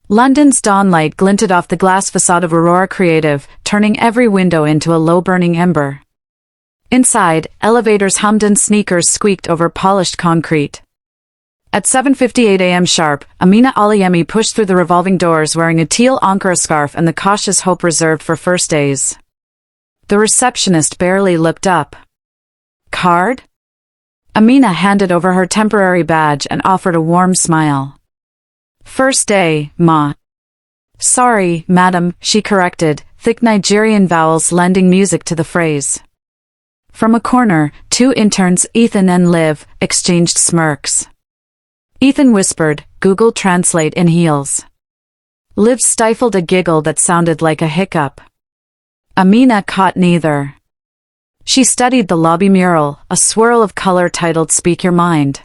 London's dawnlight glinted off the glass facade of Aurora Creative, turning every window into a low-burning ember. Inside, elevators hummed and sneakers squeaked over polished concrete. At 7:58 a.m. sharp, Amina Aliemi pushed through the revolving doors wearing a teal Ankara scarf and the cautious hope reserved for first days. The receptionist barely looked up. "Card?" Amina handed over her temporary badge and offered a warm smile. "First day, ma." "Sorry, madam," she corrected, thick Nigerian vowels lending music to the phrase. From a corner, two interns, Ethan and Liv, exchanged smirks. Ethan whispered, Google Translate in heels. Liv stifled a giggle that sounded like a hiccup. Amina caught neither. She studied the lobby mural, a swirl of color titled Speak Your Mind.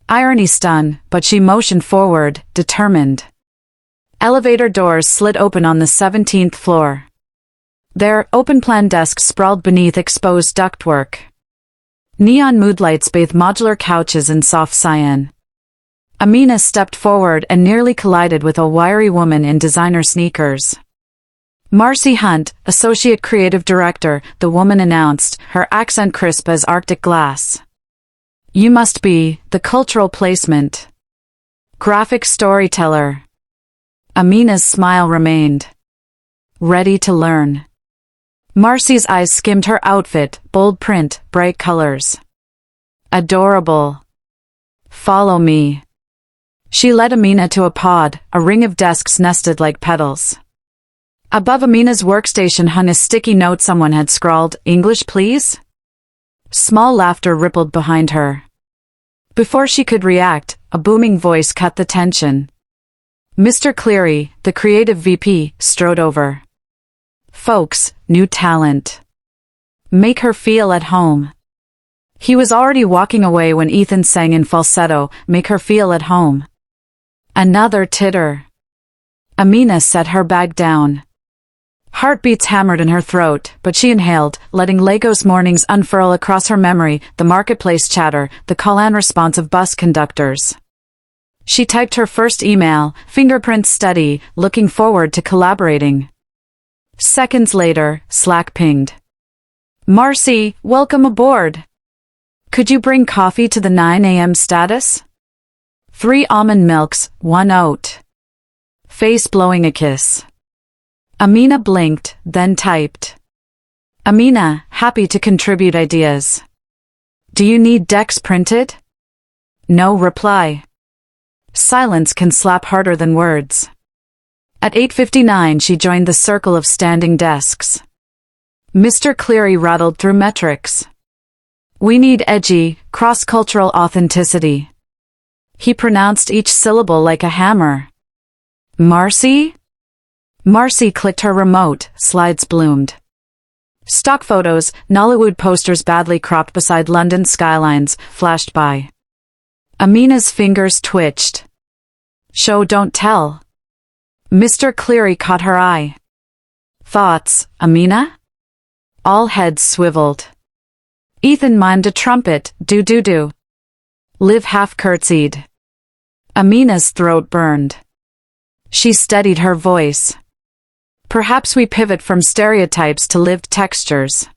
Irony stung, but she motioned forward, determined. Elevator doors slid open on the 17th floor. Their open-plan desks sprawled beneath exposed ductwork. Neon moodlights bathed modular couches in soft cyan. Amina stepped forward and nearly collided with a wiry woman in designer sneakers. "Marcy Hunt, Associate Creative Director," the woman announced, her accent crisp as Arctic glass. "You must be the cultural placement. Graphic storyteller." Amina's smile remained. "Ready to learn." Marcy's eyes skimmed her outfit, bold print, bright colors. "Adorable. Follow me." She led Amina to a pod, a ring of desks nested like petals. Above Amina's workstation hung a sticky note someone had scrawled, "English please?" Small laughter rippled behind her. Before she could react, a booming voice cut the tension. Mr. Cleary, the creative VP, strode over. "Folks, new talent. Make her feel at home." He was already walking away when Ethan sang in falsetto, "Make her feel at home." Another titter. Amina set her bag down. Heartbeats hammered in her throat, but she inhaled, letting Lagos mornings unfurl across her memory, the marketplace chatter, the call-and response of bus conductors. She typed her first email, fingerprints steady, looking forward to collaborating. Seconds later, Slack pinged. "Marcy, welcome aboard. Could you bring coffee to the 9 a.m. status? 3 almond milks, 1 oat." Face blowing a kiss. Amina blinked, then typed. "Amina, happy to contribute ideas. Do you need decks printed?" No reply. Silence can slap harder than words. At 8:59 she joined the circle of standing desks. Mr. Cleary rattled through metrics. "We need edgy, cross-cultural authenticity." He pronounced each syllable like a hammer. "Marcy?" Marcy clicked her remote, slides bloomed. Stock photos, Nollywood posters badly cropped beside London skylines, flashed by. Amina's fingers twitched. Show don't tell. Mr. Cleary caught her eye. "Thoughts, Amina?" All heads swiveled. Ethan mimed a trumpet, do-do-do. Liv half curtsied. Amina's throat burned. She steadied her voice. "Perhaps we pivot from stereotypes to lived textures.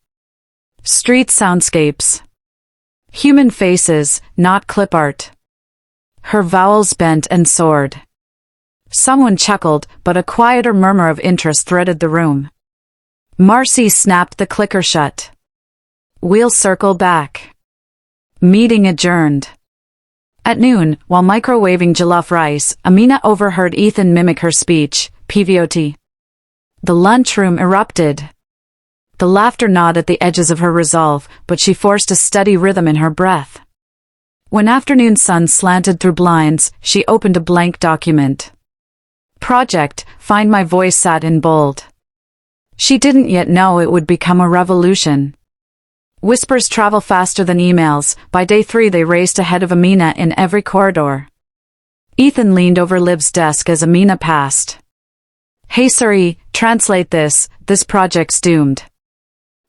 Street soundscapes. Human faces, not clip art." Her vowels bent and soared. Someone chuckled, but a quieter murmur of interest threaded the room. Marcy snapped the clicker shut. "We'll circle back." Meeting adjourned. At noon, while microwaving jollof rice, Amina overheard Ethan mimic her speech, PVOT. The lunchroom erupted. The laughter gnawed at the edges of her resolve, but she forced a steady rhythm in her breath. When afternoon sun slanted through blinds, she opened a blank document. Project, Find My Voice sat in bold. She didn't yet know it would become a revolution. Whispers travel faster than emails. By day 3 they raced ahead of Amina in every corridor. Ethan leaned over Liv's desk as Amina passed. "Hey Suri, translate this project's doomed."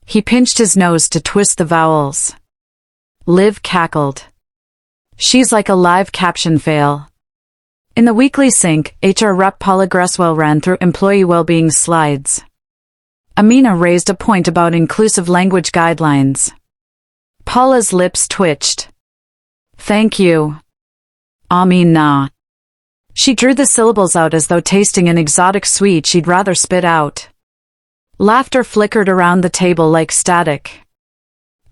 He pinched his nose to twist the vowels. Liv cackled. "She's like a live caption fail." In the weekly sync, HR rep Paula Gresswell ran through employee well-being slides. Amina raised a point about inclusive language guidelines. Paula's lips twitched. Thank you, Amina. She drew the syllables out as though tasting an exotic sweet she'd rather spit out. Laughter flickered around the table like static.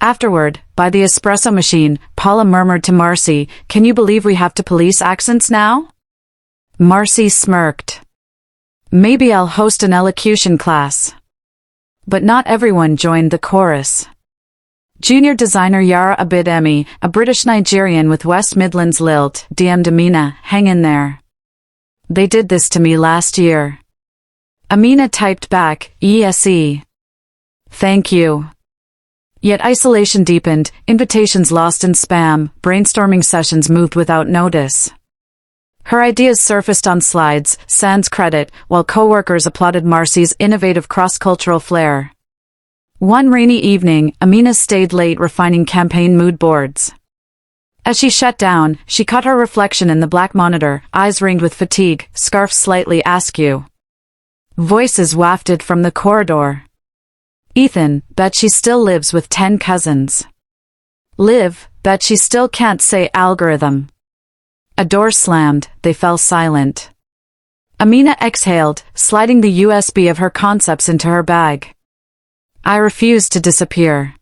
Afterward, by the espresso machine, Paula murmured to Marcy, "Can you believe we have to police accents now?" Marcy smirked. "Maybe I'll host an elocution class." But not everyone joined the chorus. Junior designer Yara Abidemi, a British Nigerian with West Midlands lilt, DM'd Amina, "Hang in there. They did this to me last year." Amina typed back, "ESE. Thank you." Yet isolation deepened, invitations lost in spam, brainstorming sessions moved without notice. Her ideas surfaced on slides, sans credit, while coworkers applauded Marcy's innovative cross-cultural flair. One rainy evening, Amina stayed late refining campaign mood boards. As she shut down, she caught her reflection in the black monitor, eyes ringed with fatigue, scarf slightly askew. Voices wafted from the corridor. "Ethan, bet she still lives with 10 cousins. Liv, bet she still can't say algorithm." A door slammed, they fell silent. Amina exhaled, sliding the USB of her concepts into her bag. I refused to disappear.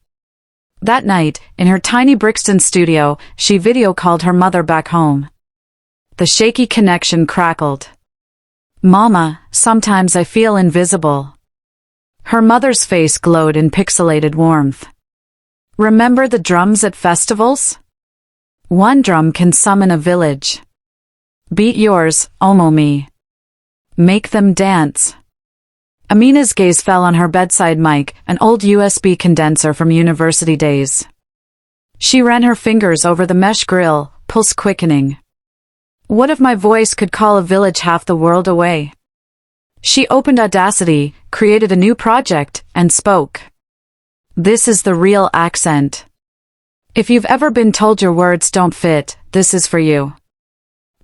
That night, in her tiny Brixton studio, she video-called her mother back home. The shaky connection crackled. "Mama, sometimes I feel invisible." Her mother's face glowed in pixelated warmth. "Remember the drums at festivals? One drum can summon a village. Beat yours, Omomi. Make them dance." Amina's gaze fell on her bedside mic, an old USB condenser from university days. She ran her fingers over the mesh grill, pulse quickening. What if my voice could call a village half the world away? She opened Audacity, created a new project, and spoke. This is the real accent. If you've ever been told your words don't fit, this is for you.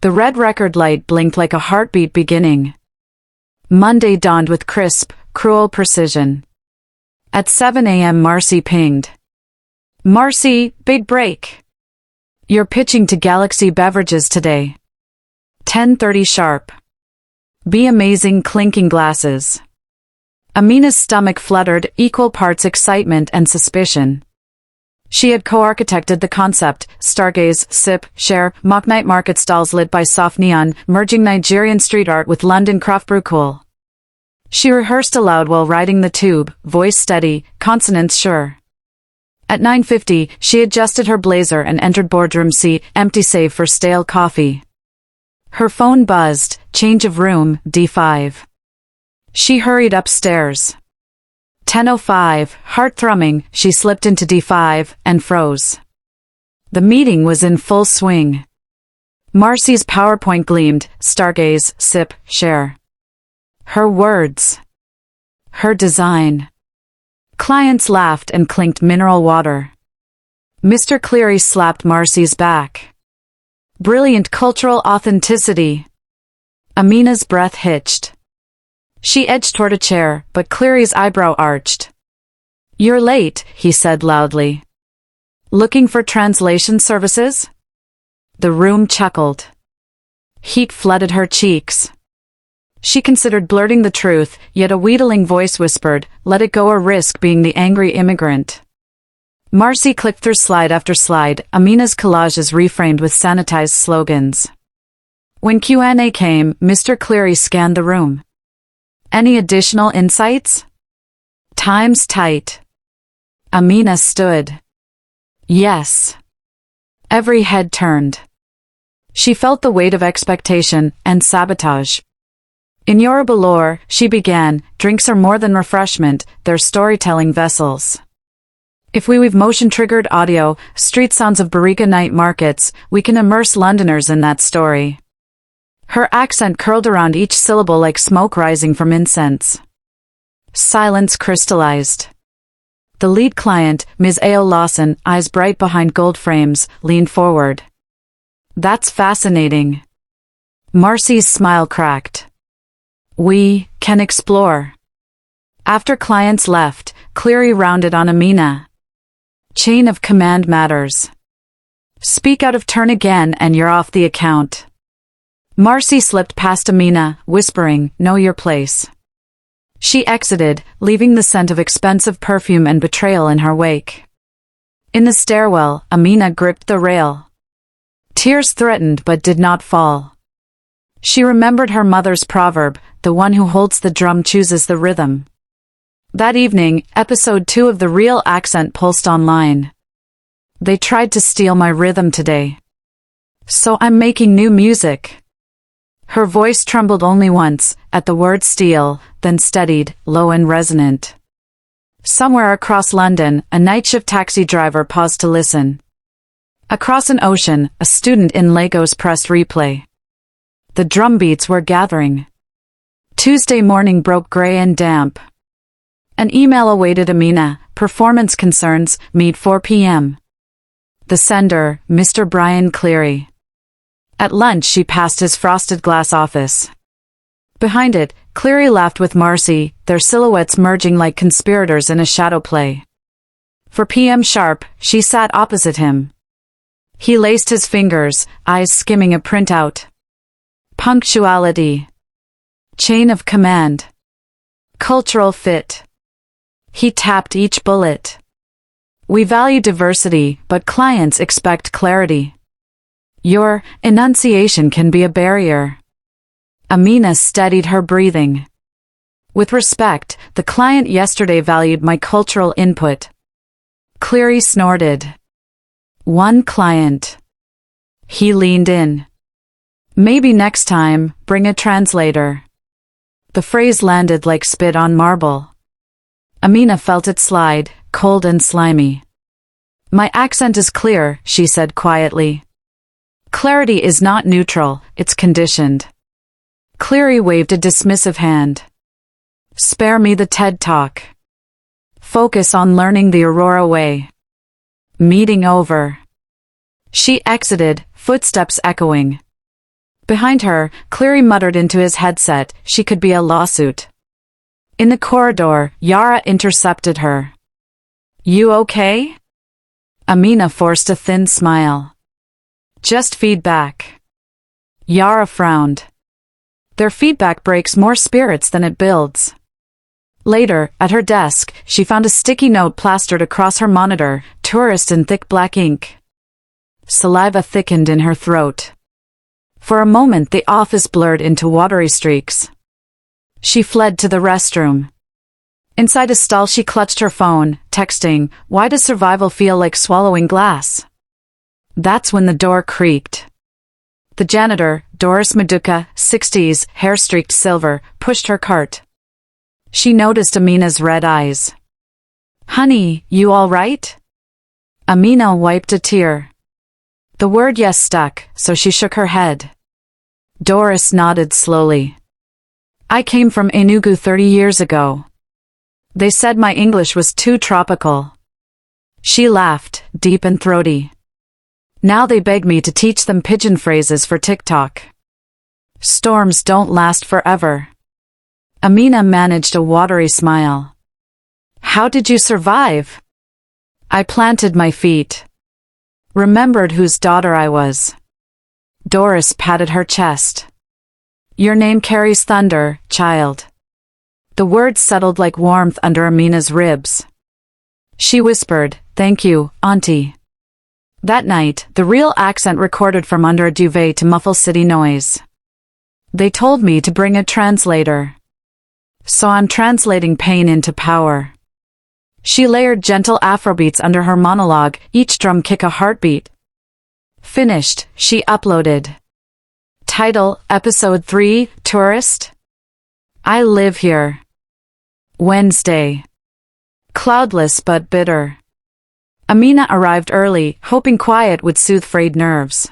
The red record light blinked like a heartbeat beginning. Monday dawned with crisp, cruel precision. At 7 a.m. Marcy pinged. "Marcy, big break. You're pitching to Galaxy Beverages today. 10:30 sharp. Be amazing clinking glasses." Amina's stomach fluttered, equal parts excitement and suspicion. She had co-architected the concept, stargaze, sip, share, mock night market stalls lit by soft neon, merging Nigerian street art with London craft brew cool. She rehearsed aloud while riding the tube, voice steady, consonants sure. At 9:50, she adjusted her blazer and entered boardroom seat, empty save for stale coffee. Her phone buzzed, change of room, D5. She hurried upstairs. 10:05, heart thrumming, she slipped into D5, and froze. The meeting was in full swing. Marcy's PowerPoint gleamed, stargaze, sip, share. Her words. Her design. Clients laughed and clinked mineral water. Mr. Cleary slapped Marcy's back. Brilliant cultural authenticity. Amina's breath hitched. She edged toward a chair, but Cleary's eyebrow arched. "You're late," he said loudly. "Looking for translation services?" The room chuckled. Heat flooded her cheeks. She considered blurting the truth, yet a wheedling voice whispered, "Let it go or risk being the angry immigrant." Marcy clicked through slide after slide, Amina's collages reframed with sanitized slogans. When Q&A came, Mr. Cleary scanned the room. "Any additional insights?" "Time's tight." Amina stood. "Yes." Every head turned. She felt the weight of expectation and sabotage. In Yoruba lore, she began, drinks are more than refreshment, they're storytelling vessels. If we weave motion-triggered audio, street sounds of Bariga night markets, we can immerse Londoners in that story. Her accent curled around each syllable like smoke rising from incense. Silence crystallized. The lead client, Ms. A.O. Lawson, eyes bright behind gold frames, leaned forward. "That's fascinating. Marcy's smile cracked. We can explore. After clients left, Cleary rounded on Amina. Chain of command matters. Speak out of turn again and you're off the account. Marcy slipped past Amina, whispering, know your place. She exited, leaving the scent of expensive perfume and betrayal in her wake. In the stairwell, Amina gripped the rail. Tears threatened but did not fall. She remembered her mother's proverb, the one who holds the drum chooses the rhythm. That evening, episode 2 of The Real Accent pulsed online. They tried to steal my rhythm today. So I'm making new music. Her voice trembled only once, at the word steal, then steadied, low and resonant. Somewhere across London, a night shift taxi driver paused to listen. Across an ocean, a student in Lagos pressed replay. The drum beats were gathering. Tuesday morning broke grey and damp. An email awaited Amina, performance concerns, meet 4 p.m. The sender, Mr. Brian Cleary. At lunch she passed his frosted glass office. Behind it, Cleary laughed with Marcy, their silhouettes merging like conspirators in a shadow play. 4 p.m. sharp, she sat opposite him. He laced his fingers, eyes skimming a printout. Punctuality. Chain of command. Cultural fit. He tapped each bullet. We value diversity, but clients expect clarity. Your enunciation can be a barrier. Amina steadied her breathing. With respect, the client yesterday valued my cultural input. Cleary snorted. One client. He leaned in. Maybe next time, bring a translator. The phrase landed like spit on marble. Amina felt it slide, cold and slimy. My accent is clear, she said quietly. Clarity is not neutral, it's conditioned. Cleary waved a dismissive hand. Spare me the TED Talk. Focus on learning the Aurora way. Meeting over. She exited, footsteps echoing. Behind her, Cleary muttered into his headset, she could be a lawsuit. In the corridor, Yara intercepted her. You okay? Amina forced a thin smile. Just feedback. Yara frowned. Their feedback breaks more spirits than it builds. Later, at her desk, she found a sticky note plastered across her monitor, tourist in thick black ink. Saliva thickened in her throat. For a moment the office blurred into watery streaks. She fled to the restroom. Inside a stall she clutched her phone, texting, "Why does survival feel like swallowing glass?" That's when the door creaked. The janitor, Doris Maduka, 60s, hair streaked silver, pushed her cart. She noticed Amina's red eyes. Honey, you all right? Amina wiped a tear. The word yes stuck, so she shook her head. Doris nodded slowly. I came from Enugu 30 years ago. They said my English was too tropical. She laughed, deep and throaty. Now they beg me to teach them pidgin phrases for TikTok. Storms don't last forever. Amina managed a watery smile. How did you survive? I planted my feet. Remembered whose daughter I was. Doris patted her chest. Your name carries thunder, child. The words settled like warmth under Amina's ribs. She whispered, thank you, Auntie. That night, the real accent recorded from under a duvet to muffle city noise. They told me to bring a translator. So I'm translating pain into power. She layered gentle Afrobeats under her monologue, each drum kick a heartbeat. Finished, she uploaded. Title, Episode 3, Tourist. I live here. Wednesday. Cloudless but bitter. Amina arrived early, hoping quiet would soothe frayed nerves.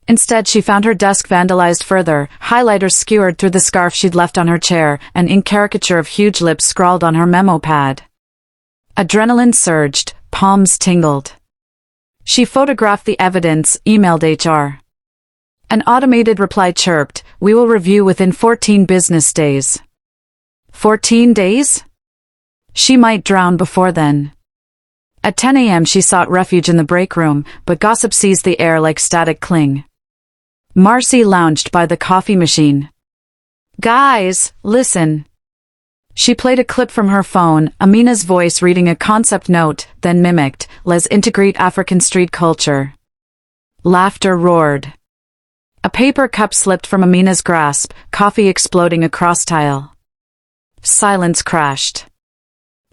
Instead she found her desk vandalized further, highlighters skewered through the scarf she'd left on her chair, an ink caricature of huge lips scrawled on her memo pad. Adrenaline surged, palms tingled. She photographed the evidence, emailed HR. An automated reply chirped, "We will review within 14 business days." 14 days? She might drown before then. At 10 a.m. she sought refuge in the break room, but gossip seized the air like static cling. Marcy lounged by the coffee machine. "Guys, listen." She played a clip from her phone, Amina's voice reading a concept note, then mimicked, "Les integrate African street culture." Laughter roared. A paper cup slipped from Amina's grasp, coffee exploding across tile. Silence crashed.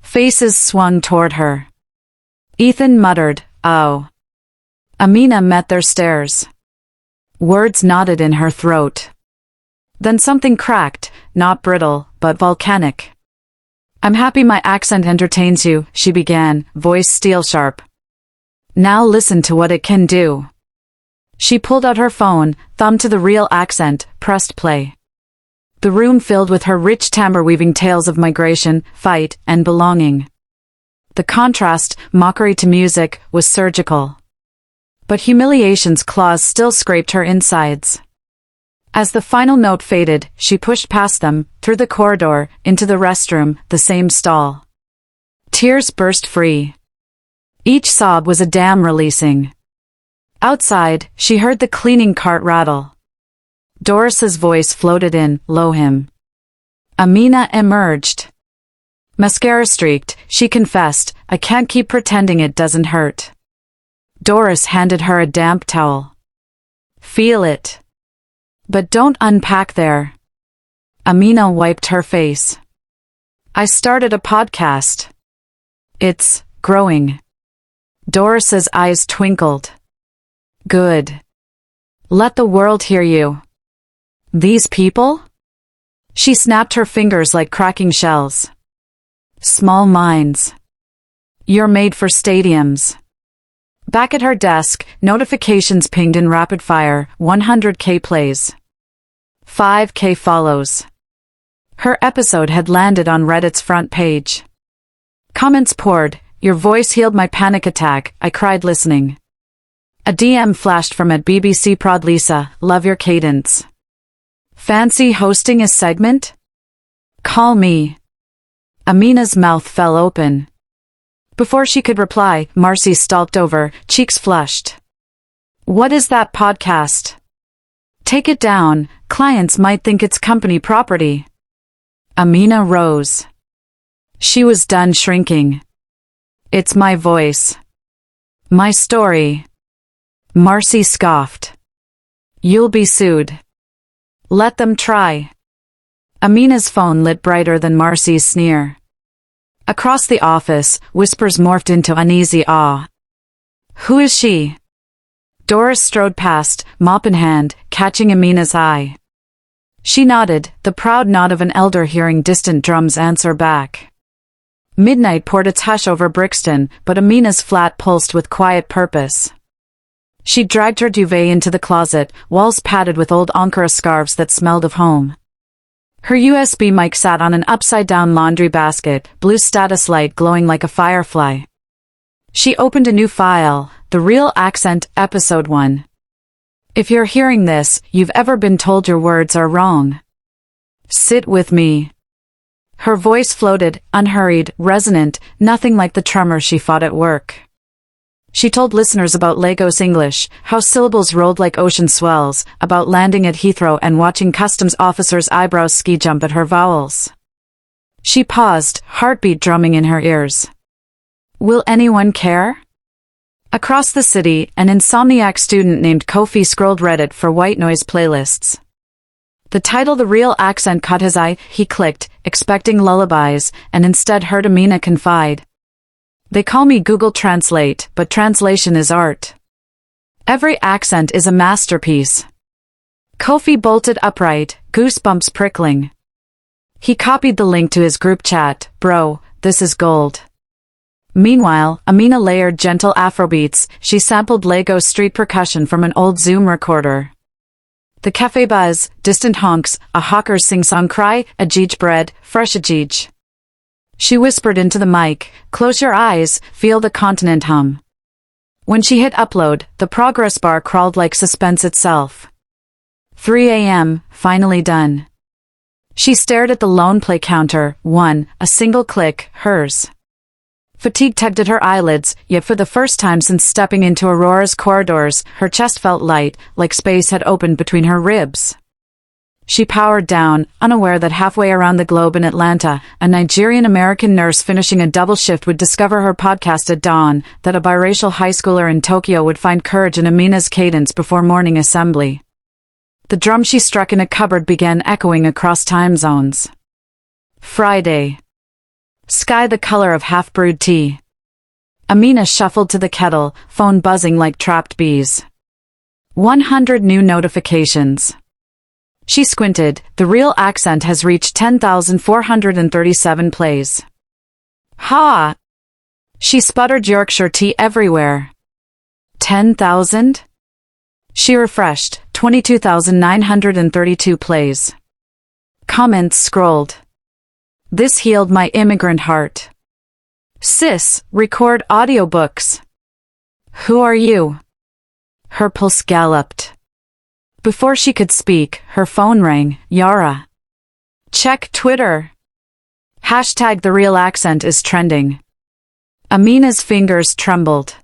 Faces swung toward her. Ethan muttered, "Oh." Amina met their stares. Words knotted in her throat. Then something cracked, not brittle, but volcanic. "I'm happy my accent entertains you," she began, voice steel-sharp. "Now listen to what it can do." She pulled out her phone, thumbed to the real accent, pressed play. The room filled with her rich timbre-weaving tales of migration, fight, and belonging. The contrast, mockery to music, was surgical. But humiliation's claws still scraped her insides. As the final note faded, she pushed past them, through the corridor, into the restroom, the same stall. Tears burst free. Each sob was a dam releasing. Outside, she heard the cleaning cart rattle. Doris's voice floated in, "Low him." Amina emerged. Mascara streaked, she confessed, "I can't keep pretending it doesn't hurt." Doris handed her a damp towel. "Feel it. But don't unpack there." Amina wiped her face. "I started a podcast. It's growing." Doris's eyes twinkled. "Good. Let the world hear you." "These people?" She snapped her fingers like cracking shells. "Small minds. You're made for stadiums." Back at her desk, notifications pinged in rapid fire, 100K plays. 5K follows. Her episode had landed on Reddit's front page. Comments poured, "Your voice healed my panic attack, I cried listening." A DM flashed from at BBC Prod Lisa, "Love your cadence. Fancy hosting a segment? Call me." Amina's mouth fell open. Before she could reply, Marcy stalked over, cheeks flushed. "What is that podcast? Take it down, clients might think it's company property." Amina rose. She was done shrinking. "It's my voice. My story." Marcy scoffed. "You'll be sued." "Let them try." Amina's phone lit brighter than Marcy's sneer. Across the office, whispers morphed into uneasy awe. "Who is she?" Doris strode past, mop in hand, catching Amina's eye. She nodded, the proud nod of an elder hearing distant drums answer back. Midnight poured its hush over Brixton, but Amina's flat pulsed with quiet purpose. She dragged her duvet into the closet, walls padded with old Ankara scarves that smelled of home. Her USB mic sat on an upside-down laundry basket, blue status light glowing like a firefly. She opened a new file, The Real Accent, Episode 1. If you're hearing this, you've ever been told your words are wrong. Sit with me. Her voice floated, unhurried, resonant, nothing like the tremor she fought at work. She told listeners about Lagos English, how syllables rolled like ocean swells, about landing at Heathrow and watching customs officers' eyebrows ski jump at her vowels. She paused, heartbeat drumming in her ears. Will anyone care? Across the city, an insomniac student named Kofi scrolled Reddit for white noise playlists. The title The Real Accent caught his eye. He clicked, expecting lullabies, and instead heard Amina confide. They call me Google Translate, but translation is art. Every accent is a masterpiece. Kofi bolted upright, goosebumps prickling. He copied the link to his group chat. Bro, this is gold. Meanwhile, Amina layered gentle Afrobeats. She sampled Lagos street percussion from an old Zoom recorder. The cafe buzz, distant honks, a hawker's sing-song cry, ajij bread, fresh ajij. She whispered into the mic, close your eyes, feel the continent hum. When she hit upload, the progress bar crawled like suspense itself. 3 a.m., finally done. She stared at the lone play counter. 1, a single click, hers. Fatigue tugged at her eyelids, yet for the first time since stepping into Aurora's corridors, her chest felt light, like space had opened between her ribs. She powered down, unaware that halfway around the globe in Atlanta, a Nigerian-American nurse finishing a double shift would discover her podcast at dawn, that a biracial high schooler in Tokyo would find courage in Amina's cadence before morning assembly. The drum she struck in a cupboard began echoing across time zones. Friday. Sky the color of half-brewed tea. Amina shuffled to the kettle, phone buzzing like trapped bees. 100 new notifications. She squinted. The real accent has reached 10,437 plays. Ha! She sputtered Yorkshire tea everywhere. 10,000? She refreshed. 22,932 plays. Comments scrolled. This healed my immigrant heart. Sis, record audiobooks. Who are you? Her pulse galloped. Before she could speak, her phone rang. Yara. Check Twitter. Hashtag the real accent is trending. Amina's fingers trembled.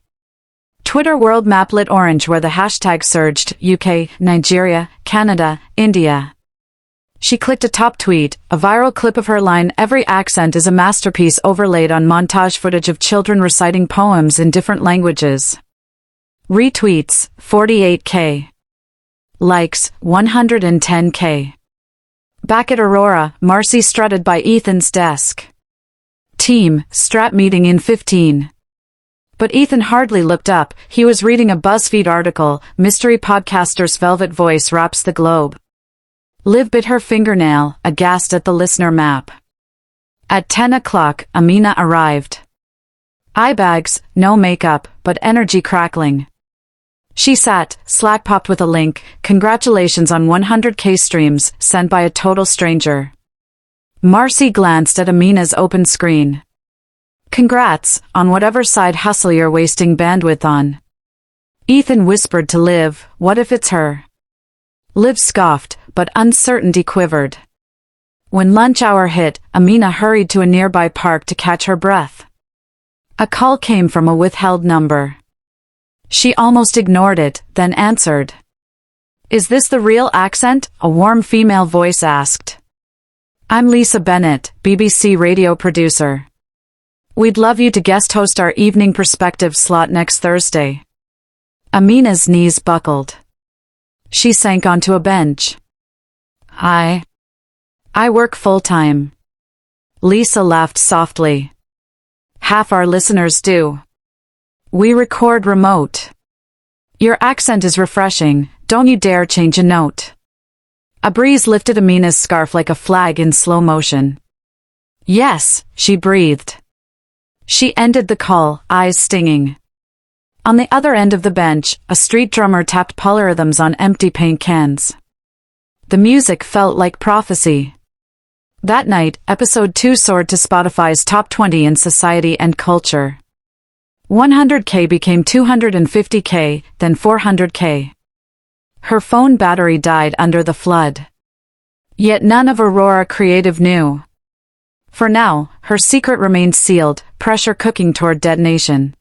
Twitter world map lit orange where the hashtag surged. UK, Nigeria, Canada, India. She clicked a top tweet, a viral clip of her line, "Every accent is a masterpiece," overlaid on montage footage of children reciting poems in different languages. Retweets, 48K. Likes, 110K. Back at Aurora, Marcy strutted by Ethan's desk. Team, strat meeting in 15. But Ethan hardly looked up. He was reading a BuzzFeed article, "Mystery Podcaster's Velvet Voice Wraps the Globe." Liv bit her fingernail, aghast at the listener map. At 10 o'clock, Amina arrived. Eye bags, no makeup, but energy crackling. She sat, Slack popped with a link, "Congratulations on 100K streams," sent by a total stranger. Marcy glanced at Amina's open screen. "Congrats, on whatever side hustle you're wasting bandwidth on." Ethan whispered to Liv, "What if it's her?" Liv scoffed, but uncertainty quivered. When lunch hour hit, Amina hurried to a nearby park to catch her breath. A call came from a withheld number. She almost ignored it, then answered. "Is this the real accent?" a warm female voice asked. "I'm Lisa Bennett, BBC radio producer. We'd love you to guest host our evening perspective slot next Thursday." Amina's knees buckled. She sank onto a bench. I work full-time." Lisa laughed softly. "Half our listeners do. We record remote. Your accent is refreshing, don't you dare change a note." A breeze lifted Amina's scarf like a flag in slow motion. "Yes," she breathed. She ended the call, eyes stinging. On the other end of the bench, a street drummer tapped polyrhythms on empty paint cans. The music felt like prophecy. That night, episode 2 soared to Spotify's top 20 in society and culture. 100K became 250K, then 400K. Her phone battery died under the flood. Yet none of Aurora Creative knew. For now, her secret remained sealed, pressure cooking toward detonation.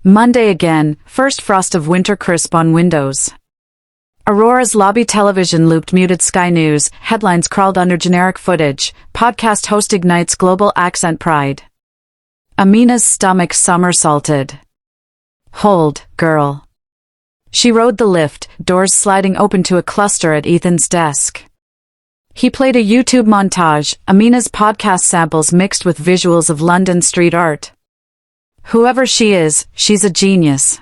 Monday again, first frost of winter crisp on windows. Aurora's lobby television looped muted Sky News, headlines crawled under generic footage, podcast host ignites global accent pride. Amina's stomach somersaulted. "Hold, girl." She rode the lift, doors sliding open to a cluster at Ethan's desk. He played a YouTube montage, Amina's podcast samples mixed with visuals of London street art. "Whoever she is, she's a genius."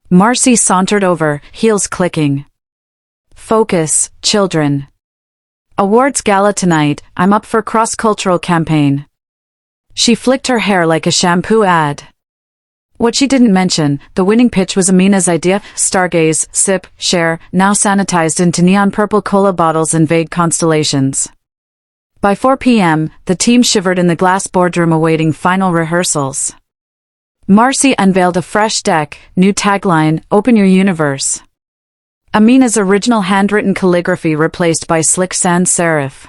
Marcy sauntered over, heels clicking. "Focus, children. Awards gala tonight, I'm up for cross-cultural campaign." She flicked her hair like a shampoo ad. What she didn't mention, the winning pitch was Amina's idea, stargaze, sip, share, now sanitized into neon purple cola bottles and vague constellations. By 4 p.m., the team shivered in the glass boardroom awaiting final rehearsals. Marcy unveiled a fresh deck, new tagline, "Open your universe." Amina's original handwritten calligraphy replaced by slick sans serif.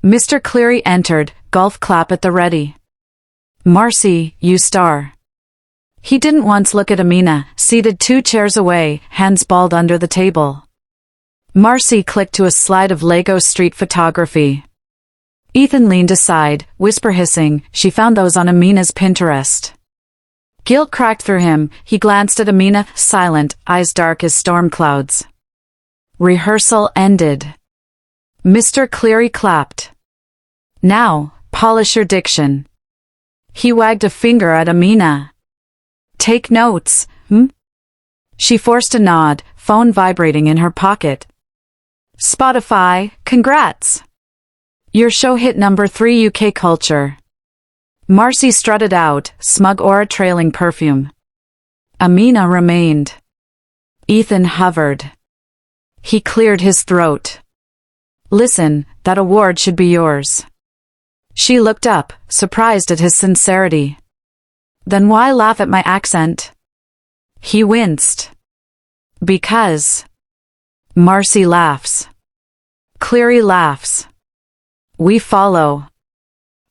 Mr. Cleary entered, golf clap at the ready. Marcy, you star. He didn't once look at Amina, seated 2 chairs away, hands balled under the table. Marcy clicked to a slide of Lego street photography. Ethan leaned aside, whisper hissing, she found those on Amina's Pinterest. Guilt cracked through him, he glanced at Amina, silent, eyes dark as storm clouds. Rehearsal ended. Mr. Cleary clapped. Now, polish your diction. He wagged a finger at Amina. Take notes, She forced a nod, phone vibrating in her pocket. Spotify, congrats. Your show hit number 3 UK culture. Marcy strutted out, smug aura trailing perfume. Amina remained. Ethan hovered. He cleared his throat. Listen, that award should be yours. She looked up, surprised at his sincerity. Then why laugh at my accent? He winced. Because. Marcy laughs. Cleary laughs. We follow.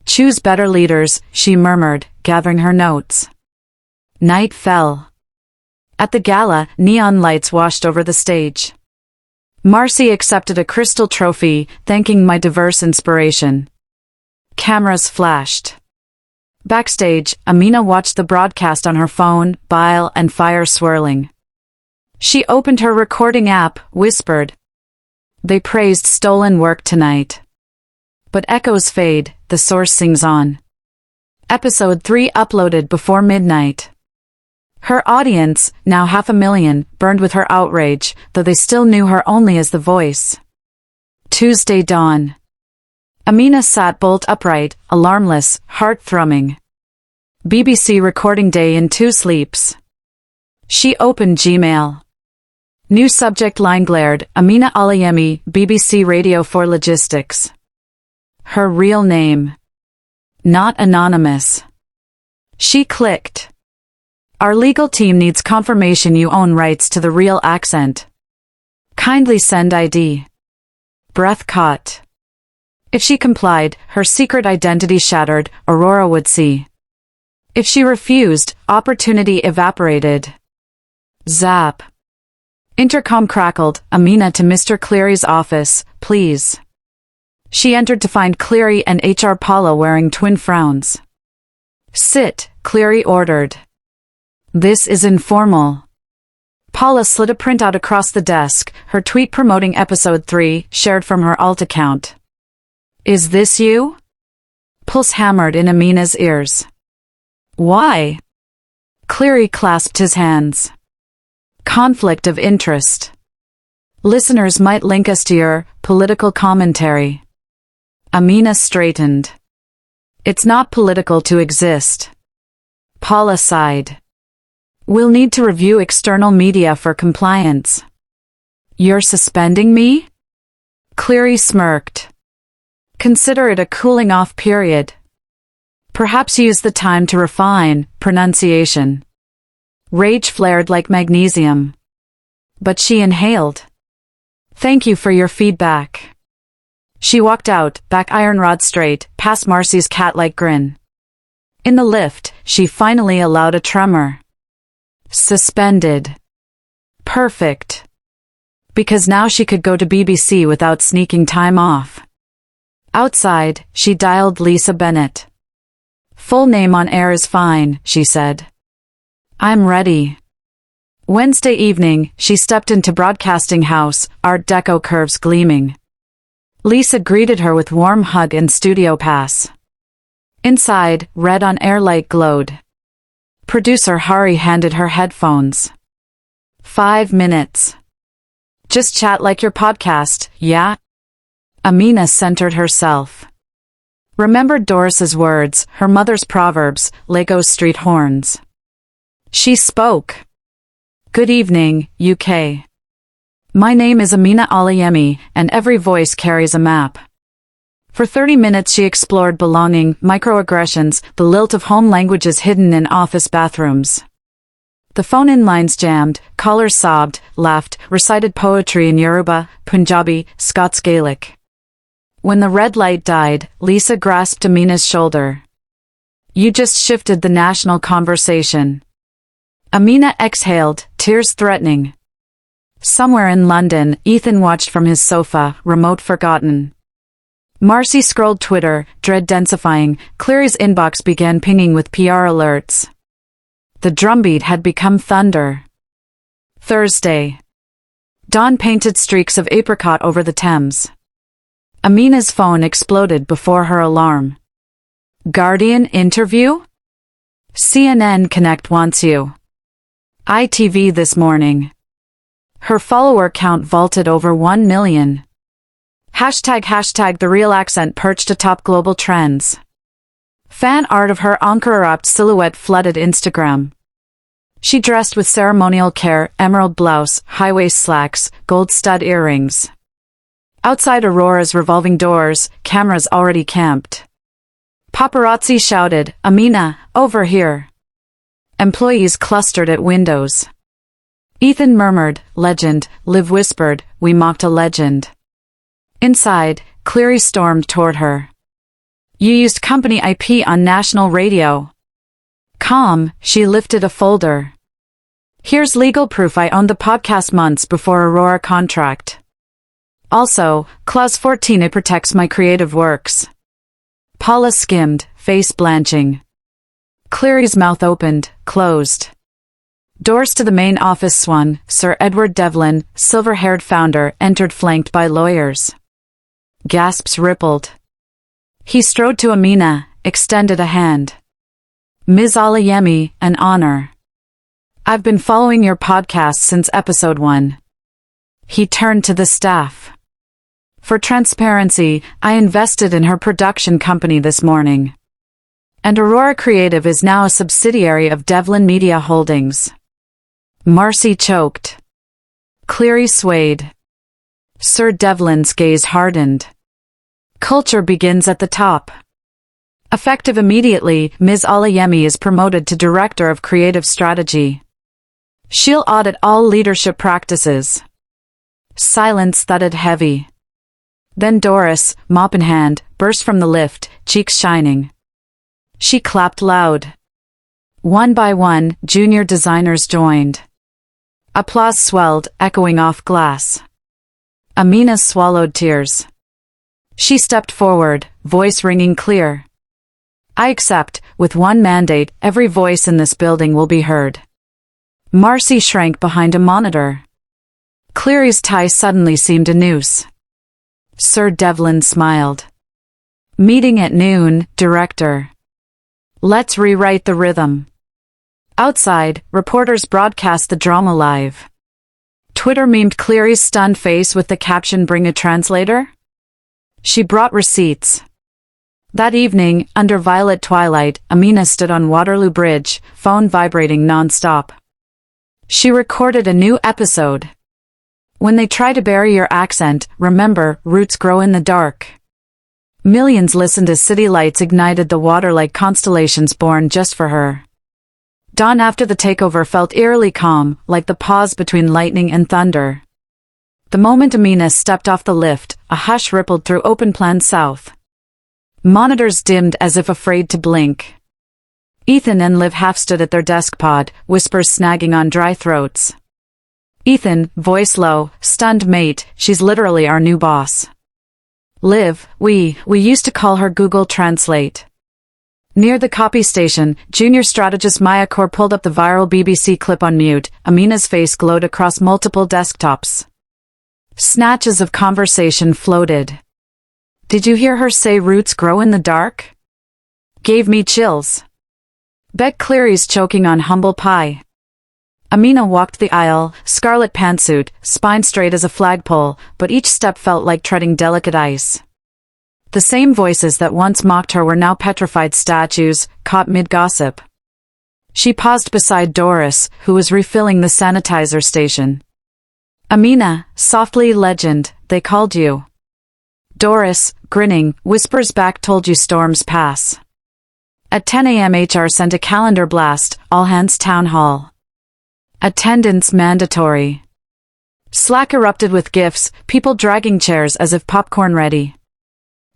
Choose better leaders, she murmured, gathering her notes. Night fell. At the gala, neon lights washed over the stage. Marcy accepted a crystal trophy, thanking my diverse inspiration. Cameras flashed. Backstage, Amina watched the broadcast on her phone, bile and fire swirling. She opened her recording app, whispered. They praised stolen work tonight. But echoes fade, the source sings on. Episode 3 uploaded before midnight. Her audience, now 500,000, burned with her outrage, though they still knew her only as the voice. Tuesday dawn. Amina sat bolt upright, alarmless, heart thrumming. BBC recording day in 2 sleeps. She opened Gmail. New subject line glared, Amina Aliyemi, BBC Radio for Logistics. Her real name. Not anonymous. She clicked. Our legal team needs confirmation you own rights to the real accent. Kindly send ID. Breath caught. If she complied, her secret identity shattered, Aurora would see. If she refused, opportunity evaporated. Zap. Intercom crackled, Amina to Mr. Cleary's office, please. She entered to find Cleary and HR Paula wearing twin frowns. Sit, Cleary ordered. This is informal. Paula slid a printout across the desk, her tweet promoting episode 3, shared from her alt account. Is this you? Pulse hammered in Amina's ears. Why? Cleary clasped his hands. Conflict of interest. Listeners might link us to your political commentary. Amina straightened. It's not political to exist. Paula sighed. We'll need to review external media for compliance. You're suspending me? Cleary smirked. Consider it a cooling-off period. Perhaps use the time to refine pronunciation. Rage flared like magnesium. But she inhaled. Thank you for your feedback. She walked out, back iron rod straight, past Marcy's cat-like grin. In the lift, she finally allowed a tremor. Suspended. Perfect. Because now she could go to BBC without sneaking time off. Outside, she dialed Lisa Bennett. Full name on air is fine, she said. I'm ready. Wednesday evening, she stepped into Broadcasting House, Art Deco curves gleaming. Lisa greeted her with warm hug and studio pass. Inside, red on air light glowed. Producer Hari handed her headphones. 5 minutes. Just chat like your podcast, yeah? Amina centered herself. Remembered Doris's words, her mother's proverbs, Lagos street horns. She spoke. Good evening, UK. My name is Amina Aliyemi, and every voice carries a map. For 30 minutes she explored belonging, microaggressions, the lilt of home languages hidden in office bathrooms. The phone-in lines jammed, callers sobbed, laughed, recited poetry in Yoruba, Punjabi, Scots Gaelic. When the red light died, Lisa grasped Amina's shoulder. "You just shifted the national conversation." Amina exhaled, tears threatening. Somewhere in London, Ethan watched from his sofa, remote forgotten. Marcy scrolled Twitter, dread densifying. Clary's inbox began pinging with PR alerts. The drumbeat had become thunder. Thursday. Dawn painted streaks of apricot over the Thames. Amina's phone exploded before her alarm. Guardian interview? CNN Connect wants you. ITV this morning. Her follower count vaulted over 1 million. Hashtag the real accent perched atop global trends. Fan art of her Ankara-wrapped silhouette flooded Instagram. She dressed with ceremonial care, emerald blouse, high-waist slacks, gold stud earrings. Outside Aurora's revolving doors, cameras already camped. Paparazzi shouted, "Amina, over here." Employees clustered at windows. Ethan murmured, "Legend." Liv whispered, "We mocked a legend." Inside, Cleary stormed toward her. "You used company IP on national radio." Calm, she lifted a folder. "Here's legal proof I owned the podcast months before Aurora contract. Also, Clause 14, it protects my creative works." Paula skimmed, face blanching. Cleary's mouth opened, closed. Doors to the main office swung. Sir Edward Devlin, silver-haired founder, entered flanked by lawyers. Gasps rippled. He strode to Amina, extended a hand. "Ms. Alayemi, an honor. I've been following your podcast since episode 1. He turned to the staff. "For transparency, I invested in her production company this morning. And Aurora Creative is now a subsidiary of Devlin Media Holdings." Marcy choked. Cleary swayed. Sir Devlin's gaze hardened. "Culture begins at the top. Effective immediately, Ms. Alayemi is promoted to Director of Creative Strategy. She'll audit all leadership practices." Silence thudded heavy. Then Doris, mop in hand, burst from the lift, cheeks shining. She clapped loud. One by one, junior designers joined. Applause swelled, echoing off glass. Amina swallowed tears. She stepped forward, voice ringing clear. "I accept, with one mandate, every voice in this building will be heard." Marcy shrank behind a monitor. Cleary's tie suddenly seemed a noose. Sir Devlin smiled. "Meeting at noon, Director. Let's rewrite the rhythm." Outside, reporters broadcast the drama live. Twitter memed Cleary's stunned face with the caption, "Bring a translator?" She brought receipts. That evening, under violet twilight, Amina stood on Waterloo Bridge, phone vibrating non-stop. She recorded a new episode. "When they try to bury your accent, remember, roots grow in the dark." Millions listened as city lights ignited the water like constellations born just for her. Dawn after the takeover felt eerily calm, like the pause between lightning and thunder. The moment Amina stepped off the lift, a hush rippled through open-plan South. Monitors dimmed as if afraid to blink. Ethan and Liv half stood at their desk pod, whispers snagging on dry throats. Ethan, voice low, "Stunned mate, she's literally our new boss." Liv, we used to call her Google Translate." Near the copy station, junior strategist Maya Kaur pulled up the viral BBC clip on mute. Amina's face glowed across multiple desktops. Snatches of conversation floated. "Did you hear her say roots grow in the dark? Gave me chills. Bet Cleary's choking on humble pie." Amina walked the aisle, scarlet pantsuit, spine straight as a flagpole, but each step felt like treading delicate ice. The same voices that once mocked her were now petrified statues, caught mid-gossip. She paused beside Doris, who was refilling the sanitizer station. "Amina, softly, legend, they called you." Doris, grinning, whispers back, "Told you storms pass." At 10 a.m. HR sent a calendar blast, all hands town hall. Attendance mandatory. Slack erupted with gifs, people dragging chairs as if popcorn ready.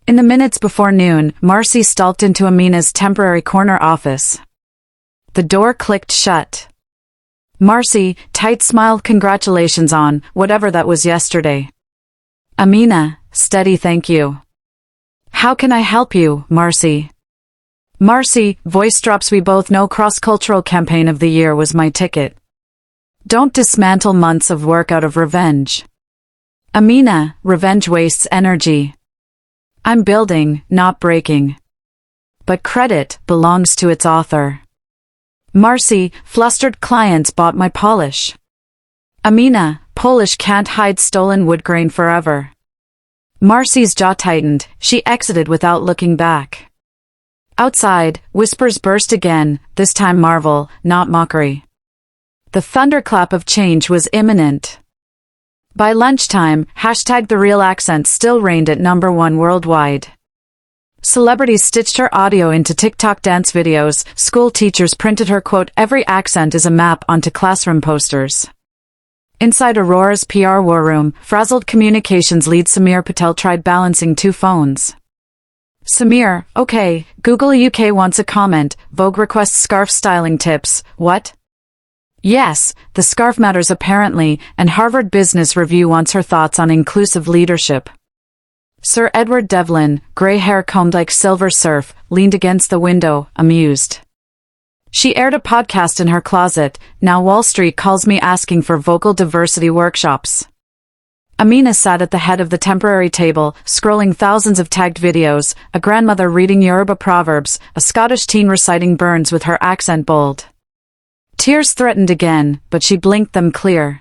In the minutes before noon, Marcy stalked into Amina's temporary corner office. The door clicked shut. Marcy, tight smile, congratulations on whatever that was yesterday. Amina, steady, thank you. How can I help you, Marcy? Marcy, voice drops, we both know cross-cultural campaign of the year was my ticket. Don't dismantle months of work out of revenge. Amina, revenge wastes energy. I'm building, not breaking. But credit belongs to its author. Marcy, flustered, clients bought my polish. Amina, Polish can't hide stolen wood grain forever. Marcy's jaw tightened, she exited without looking back. Outside, whispers burst again, this time marvel, not mockery. The thunderclap of change was imminent. By lunchtime, #the real accent still reigned at #1 worldwide. Celebrities stitched her audio into TikTok dance videos, school teachers printed her quote, "Every accent is a map" onto classroom posters. Inside Aurora's PR war room, frazzled communications lead Samir Patel tried balancing two phones. Samir, okay, Google UK wants a comment, Vogue requests scarf styling tips, what? Yes, the scarf matters apparently, and Harvard Business Review wants her thoughts on inclusive leadership. Sir Edward Devlin, grey hair combed like silver surf, leaned against the window, amused. She aired a podcast in her closet, now Wall Street calls me asking for vocal diversity workshops. Amina sat at the head of the temporary table, scrolling thousands of tagged videos, a grandmother reading Yoruba proverbs, a Scottish teen reciting Burns with her accent bold. Tears threatened again, but she blinked them clear.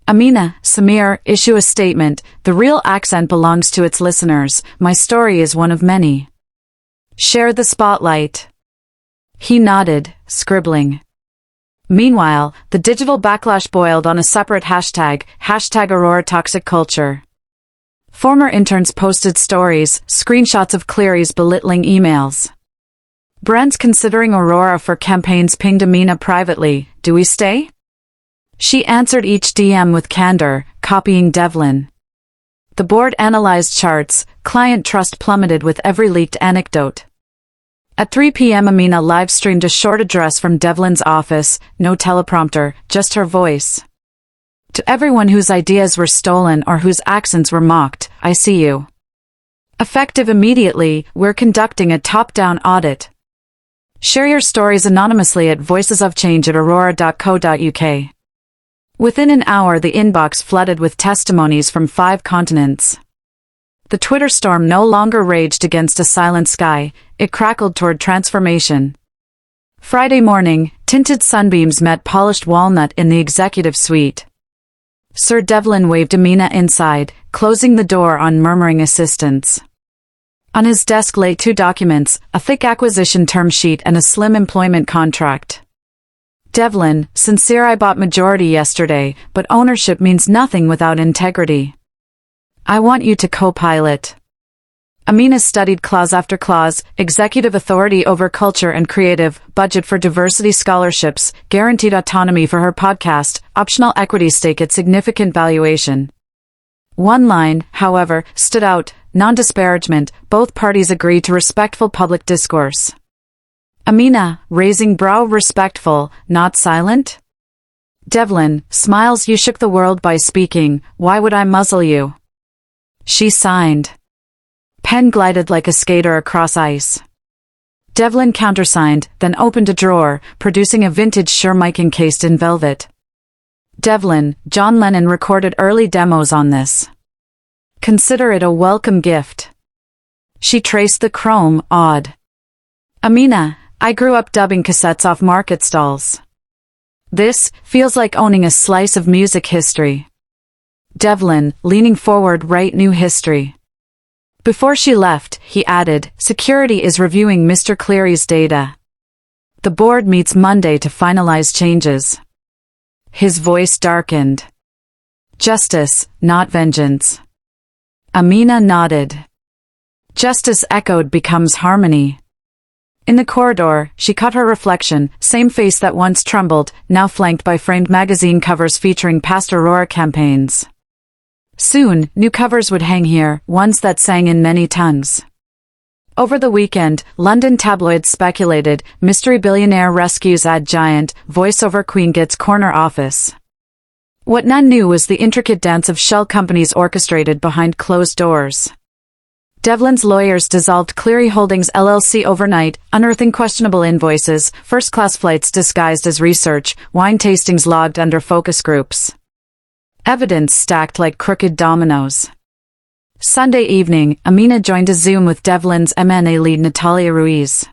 Amina, Samir, issue a statement, the real accent belongs to its listeners, my story is one of many. Share the spotlight. He nodded, scribbling. Meanwhile, the digital backlash boiled on a separate hashtag Aurora Toxic Culture. Former interns posted stories, screenshots of Cleary's belittling emails. Brands considering Aurora for campaigns pinged Amina privately, do we stay? She answered each DM with candor, copying Devlin. The board analyzed charts, client trust plummeted with every leaked anecdote. At 3 p.m. Amina live-streamed a short address from Devlin's office, no teleprompter, just her voice. To everyone whose ideas were stolen or whose accents were mocked, I see you. Effective immediately, we're conducting a top-down audit. Share your stories anonymously at voicesofchange@aurora.co.uk. Within an hour the inbox flooded with testimonies from 5 continents. The Twitter storm no longer raged against a silent sky, it crackled toward transformation. Friday morning, tinted sunbeams met polished walnut in the executive suite. Sir Devlin waved Amina inside, closing the door on murmuring assistants. On his desk lay 2 documents, a thick acquisition term sheet and a slim employment contract. Devlin, sincere, I bought majority yesterday, but ownership means nothing without integrity. I want you to co-pilot. Amina studied clause after clause, executive authority over culture and creative, budget for diversity scholarships, guaranteed autonomy for her podcast, optional equity stake at significant valuation. One line, however, stood out, non-disparagement, both parties agree to respectful public discourse. Amina, raising brow, respectful, not silent? Devlin, smiles, you shook the world by speaking, why would I muzzle you? She signed. Pen glided like a skater across ice. Devlin countersigned, then opened a drawer, producing a vintage Shure mic encased in velvet. Devlin, John Lennon recorded early demos on this. Consider it a welcome gift. She traced the chrome, awed. Amina, I grew up dubbing cassettes off market stalls. This feels like owning a slice of music history. Devlin, leaning forward, write new history. Before she left, he added, security is reviewing Mr. Cleary's data. The board meets Monday to finalize changes. His voice darkened. Justice, not vengeance. Amina nodded. Justice echoed, becomes harmony. In the corridor, she caught her reflection, same face that once trembled, now flanked by framed magazine covers featuring past Aurora campaigns. Soon, new covers would hang here, ones that sang in many tongues. Over the weekend, London tabloids speculated, mystery billionaire rescues ad giant, voiceover queen gets corner office. What none knew was the intricate dance of shell companies orchestrated behind closed doors. Devlin's lawyers dissolved Cleary Holdings LLC overnight, unearthing questionable invoices, first-class flights disguised as research, wine tastings logged under focus groups. Evidence stacked like crooked dominoes. Sunday evening, Amina joined a Zoom with Devlin's M&A lead Natalia Ruiz.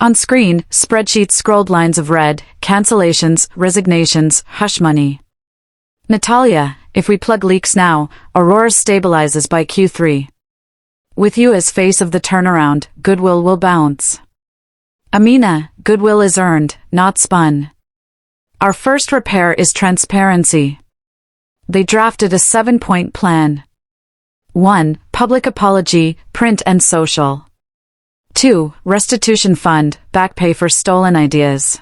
On screen, spreadsheets scrolled lines of red, cancellations, resignations, hush money. Natalia, if we plug leaks now, Aurora stabilizes by Q3. With you as face of the turnaround, goodwill will bounce. Amina, goodwill is earned, not spun. Our first repair is transparency. They drafted a 7-point plan. 1. Public apology, print and social. 2. Restitution fund, back pay for stolen ideas.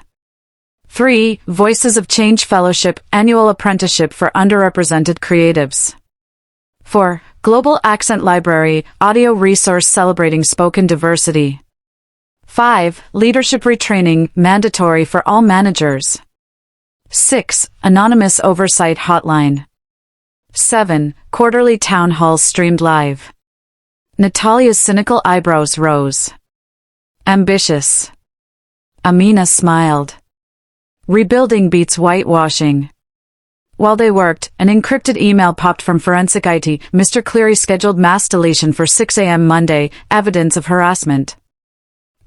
3. Voices of Change Fellowship, annual apprenticeship for underrepresented creatives. 4. Global Accent Library, audio resource celebrating spoken diversity. 5. Leadership retraining, mandatory for all managers. 6. Anonymous oversight hotline. 7. Quarterly town halls streamed live. Natalia's cynical eyebrows rose. Ambitious. Amina smiled. Rebuilding beats whitewashing. While they worked, an encrypted email popped from Forensic IT. Mr. Cleary scheduled mass deletion for 6 a.m. Monday, evidence of harassment.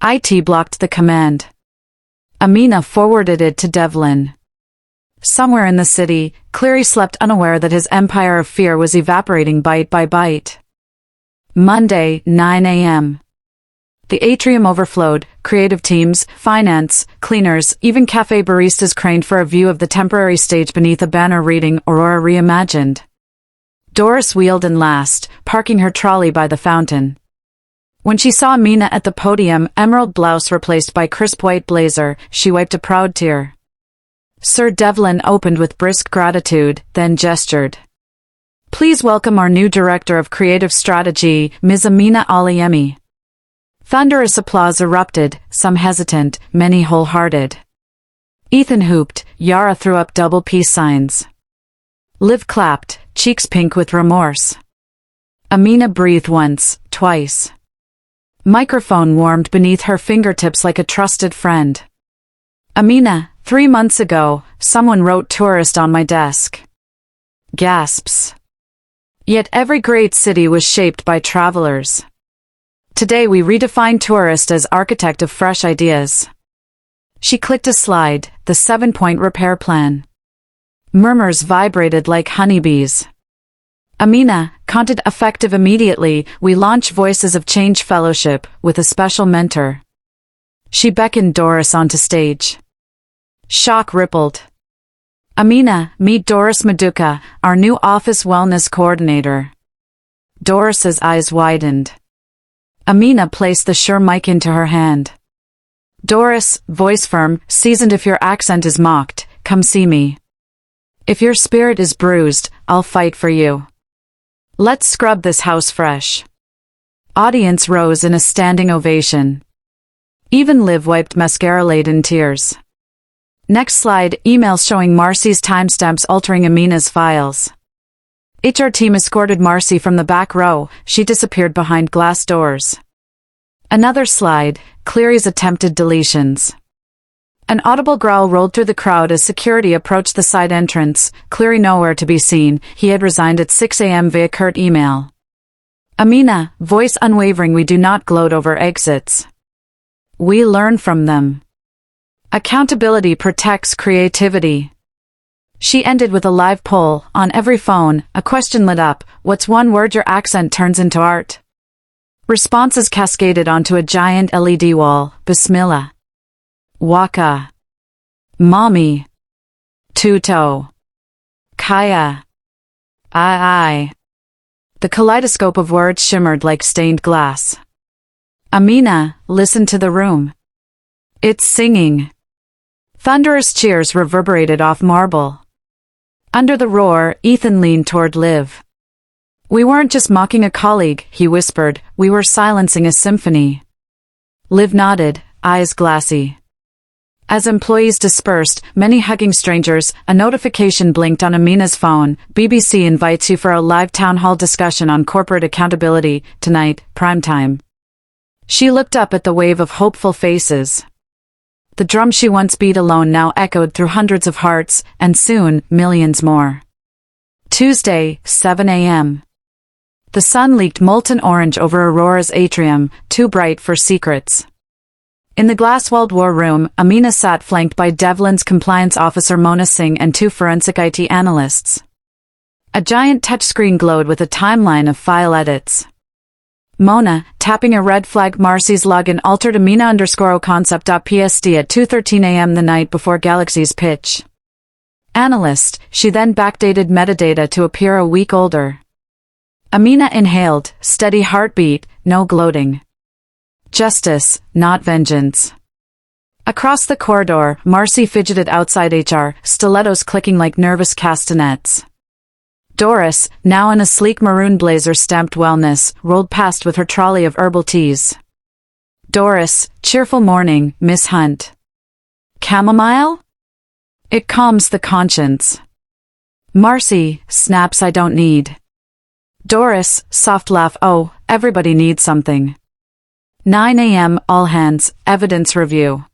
IT blocked the command. Amina forwarded it to Devlin. Somewhere in the city, Cleary slept unaware that his empire of fear was evaporating bite by bite. Monday, 9 a.m. The atrium overflowed, creative teams, finance, cleaners, even cafe baristas craned for a view of the temporary stage beneath a banner reading Aurora Reimagined. Doris wheeled in last, parking her trolley by the fountain. When she saw Amina at the podium, emerald blouse replaced by crisp white blazer, she wiped a proud tear. Sir Devlin opened with brisk gratitude, then gestured. Please welcome our new Director of Creative Strategy, Ms. Amina Aliemi. Thunderous applause erupted, some hesitant, many wholehearted. Ethan hooped, Yara threw up double peace signs. Liv clapped, cheeks pink with remorse. Amina breathed once, twice. Microphone warmed beneath her fingertips like a trusted friend. Amina, 3 months ago, someone wrote tourist on my desk. Gasps. Yet every great city was shaped by travelers. Today we redefine tourist as architect of fresh ideas. She clicked a slide, the 7-point repair plan. Murmurs vibrated like honeybees. Amina, content effective immediately, we launch Voices of Change Fellowship, with a special mentor. She beckoned Doris onto stage. Shock rippled. Amina, meet Doris Maduka, our new office wellness coordinator. Doris's eyes widened. Amina placed the Shure mic into her hand. Doris, voice firm, seasoned. If your accent is mocked, come see me. If your spirit is bruised, I'll fight for you. Let's scrub this house fresh. Audience rose in a standing ovation. Even Liv wiped mascara-laden tears. Next slide, emails showing Marcy's timestamps altering Amina's files. HR team escorted Marcy from the back row, she disappeared behind glass doors. Another slide, Cleary's attempted deletions. An audible growl rolled through the crowd as security approached the side entrance, Cleary nowhere to be seen, he had resigned at 6 a.m. via curt email. Amina, voice unwavering, we do not gloat over exits. We learn from them. Accountability protects creativity. She ended with a live poll, on every phone, a question lit up, what's one word your accent turns into art? Responses cascaded onto a giant LED wall, Bismillah. Waka. Mommy. Tuto. Kaya. I. The kaleidoscope of words shimmered like stained glass. Amina, listen to the room. It's singing. Thunderous cheers reverberated off marble. Under the roar, Ethan leaned toward Liv. We weren't just mocking a colleague, he whispered, we were silencing a symphony. Liv nodded, eyes glassy. As employees dispersed, many hugging strangers, a notification blinked on Amina's phone. BBC invites you for a live town hall discussion on corporate accountability, tonight, primetime. She looked up at the wave of hopeful faces. The drum she once beat alone now echoed through hundreds of hearts, and soon, millions more. Tuesday, 7 a.m. The sun leaked molten orange over Aurora's atrium, too bright for secrets. In the glass-walled war room, Amina sat flanked by Devlin's compliance officer Mona Singh and 2 forensic IT analysts. A giant touchscreen glowed with a timeline of file edits. Mona, tapping a red flag Marcy's login altered Amina_concept.psd at 2:13 a.m. the night before Galaxy's pitch. Analyst, she then backdated metadata to appear a week older. Amina inhaled, steady heartbeat, no gloating. Justice, not vengeance. Across the corridor, Marcy fidgeted outside HR, stilettos clicking like nervous castanets. Doris, now in a sleek maroon blazer stamped wellness, rolled past with her trolley of herbal teas. Doris, cheerful morning, Miss Hunt. Chamomile? It calms the conscience. Marcy, snaps I don't need. Doris, soft laugh, oh, everybody needs something. 9 a.m. all hands, evidence review.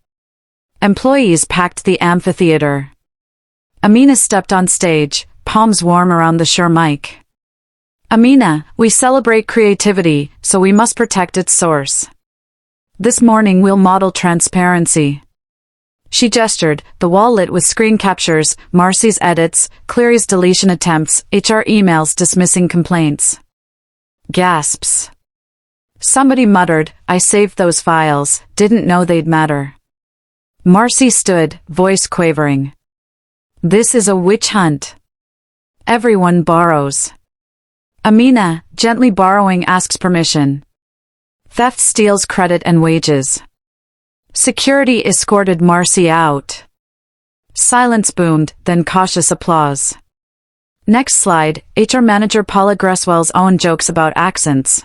Employees packed the amphitheater. Amina stepped on stage, palms warm around the sure mic. Amina, we celebrate creativity, so we must protect its source. This morning we'll model transparency. She gestured, the wall lit with screen captures, Marcy's edits, Cleary's deletion attempts, HR emails dismissing complaints. Gasps. Somebody muttered, I saved those files, didn't know they'd matter. Marcy stood, voice quavering. This is a witch hunt. Everyone borrows. Amina, gently borrowing, asks permission. Theft steals credit and wages. Security escorted Marcy out. Silence boomed, then cautious applause. Next slide, HR manager Paula Gresswell's own jokes about accents.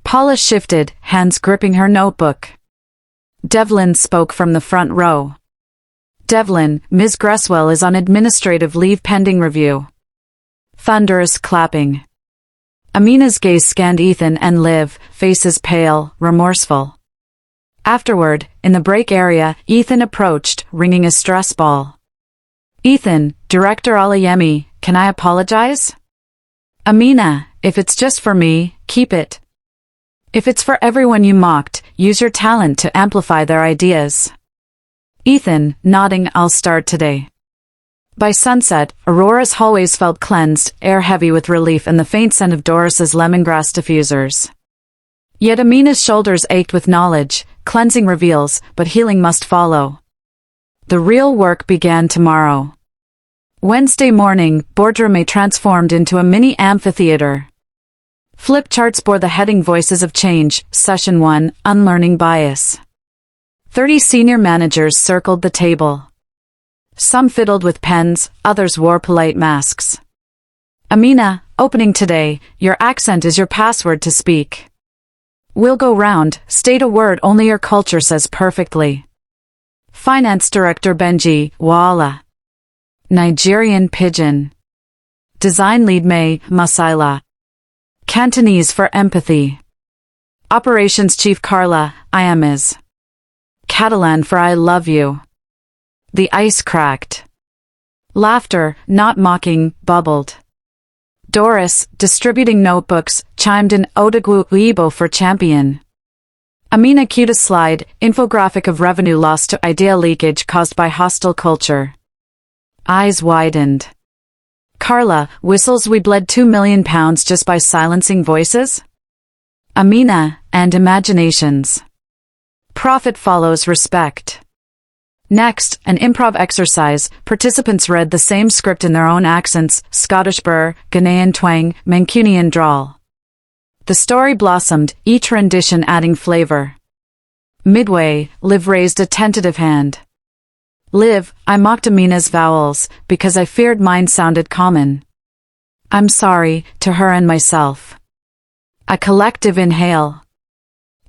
Paula shifted, hands gripping her notebook. Devlin spoke from the front row. Devlin, Ms. Gresswell is on administrative leave pending review. Thunderous clapping. Amina's gaze scanned Ethan and Liv, faces pale, remorseful. Afterward, in the break area, Ethan approached, ringing a stress ball. Ethan, Director Alayemi, can I apologize? Amina, if it's just for me, keep it. If it's for everyone you mocked, use your talent to amplify their ideas. Ethan, nodding, I'll start today. By sunset, Aurora's hallways felt cleansed, air heavy with relief and the faint scent of Doris's lemongrass diffusers. Yet Amina's shoulders ached with knowledge, cleansing reveals, but healing must follow. The real work began tomorrow. Wednesday morning, boardroom transformed into a mini amphitheater. Flip charts bore the heading Voices of Change, Session 1, Unlearning Bias. 30 senior managers circled the table. Some fiddled with pens, others wore polite masks. Amina, opening today, your accent is your password to speak. We'll go round, state a word only your culture says perfectly. Finance Director Benji, Wala. Nigerian Pidgin. Design Lead May, Masaila. Cantonese for empathy. Operations Chief Carla, Iamiz. Catalan for I love you. The ice cracked. Laughter, not mocking, bubbled. Doris, distributing notebooks, chimed in Odagwu Uibo for champion. Amina cued a slide, infographic of revenue loss to idea leakage caused by hostile culture. Eyes widened. Carla, whistles we bled £2 million just by silencing voices? Amina, and imaginations. Profit follows respect. Next, an improv exercise, participants read the same script in their own accents, Scottish burr, Ghanaian twang, Mancunian drawl. The story blossomed, each rendition adding flavor. Midway, Liv raised a tentative hand. Liv, I mocked Amina's vowels, because I feared mine sounded common. I'm sorry, to her and myself. A collective inhale.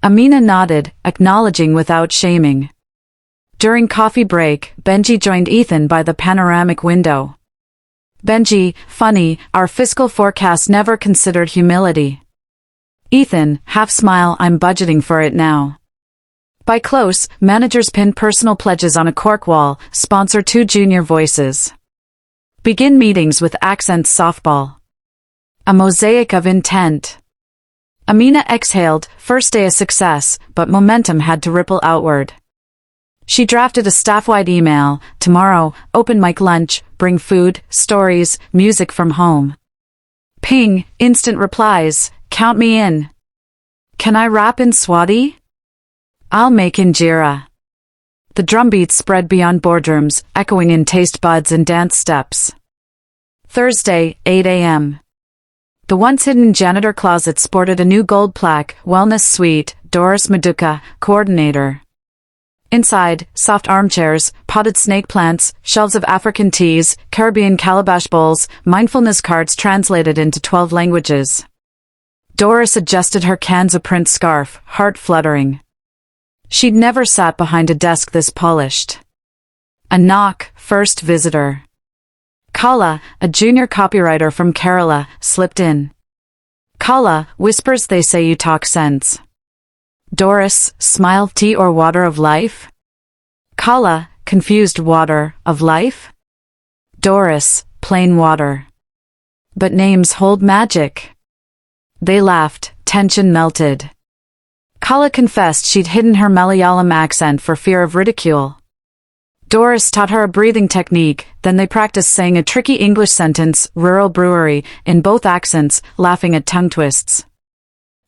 Amina nodded, acknowledging without shaming. During coffee break, Benji joined Ethan by the panoramic window. Benji, funny, our fiscal forecast never considered humility. Ethan, half smile, I'm budgeting for it now. By close, managers pin personal pledges on a cork wall, sponsor 2 junior voices. Begin meetings with accents softball. A mosaic of intent. Amina exhaled, first day a success, but momentum had to ripple outward. She drafted a staff-wide email, tomorrow, open mic lunch, bring food, stories, music from home. Ping, instant replies, count me in. Can I rap in Swati? I'll make injera. The drumbeats spread beyond boardrooms, echoing in taste buds and dance steps. Thursday, 8 a.m. The once-hidden janitor closet sported a new gold plaque, Wellness Suite, Doris Maduka, Coordinator. Inside, soft armchairs, potted snake plants, shelves of African teas, Caribbean calabash bowls, mindfulness cards translated into 12 languages. Doris adjusted her Kanza print scarf, heart fluttering. She'd never sat behind a desk this polished. A knock, first visitor. Kala, a junior copywriter from Kerala, slipped in. Kala, whispers, they say you talk sense. Doris, smile, tea or water of life? Kala, confused, water of life? Doris, plain water. But names hold magic. They laughed, tension melted. Kala confessed she'd hidden her Malayalam accent for fear of ridicule. Doris taught her a breathing technique, then they practiced saying a tricky English sentence, rural brewery, in both accents, laughing at tongue twists.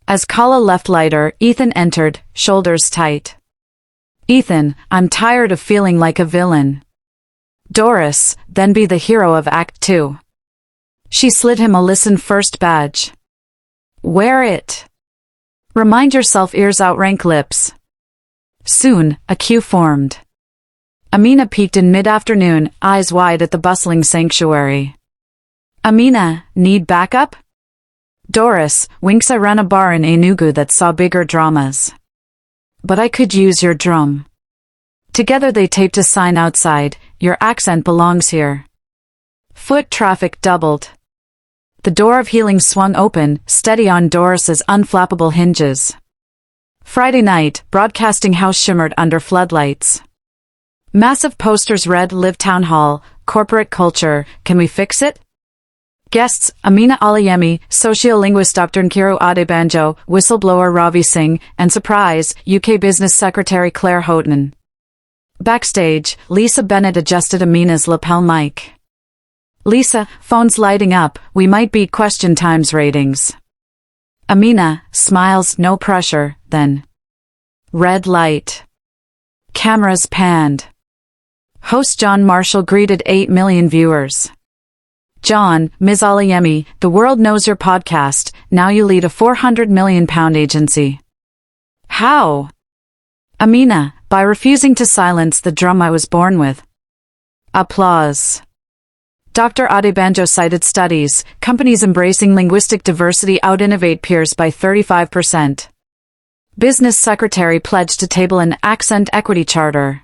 As Kala left lighter, Ethan entered, shoulders tight. Ethan, I'm tired of feeling like a villain. Doris, then be the hero of Act 2. She slid him a listen first badge. Wear it. Remind yourself, ears outrank lips. Soon, a queue formed. Amina peeked in mid-afternoon, eyes wide at the bustling sanctuary. Amina, need backup? Doris, winks, I ran a bar in Enugu that saw bigger dramas. But I could use your drum. Together they taped a sign outside, your accent belongs here. Foot traffic doubled. The door of healing swung open, steady on Doris's unflappable hinges. Friday night, broadcasting house shimmered under floodlights. Massive posters read Live Town Hall, Corporate Culture, Can We Fix It? Guests, Amina Aliyemi, sociolinguist Dr. Nkiru Adebanjo, whistleblower Ravi Singh, and surprise, UK Business Secretary Claire Houghton. Backstage, Lisa Bennett adjusted Amina's lapel mic. Lisa, phone's lighting up, we might beat Question Time's ratings. Amina, smiles, no pressure, then. Red light. Cameras panned. Host John Marshall greeted 8 million viewers. John, Ms. Aliyemi, the world knows your podcast, now you lead a £400 million agency. How? Amina, by refusing to silence the drum I was born with. Applause. Dr. Adebanjo cited studies, companies embracing linguistic diversity out-innovate peers by 35%. Business Secretary pledged to table an accent equity charter.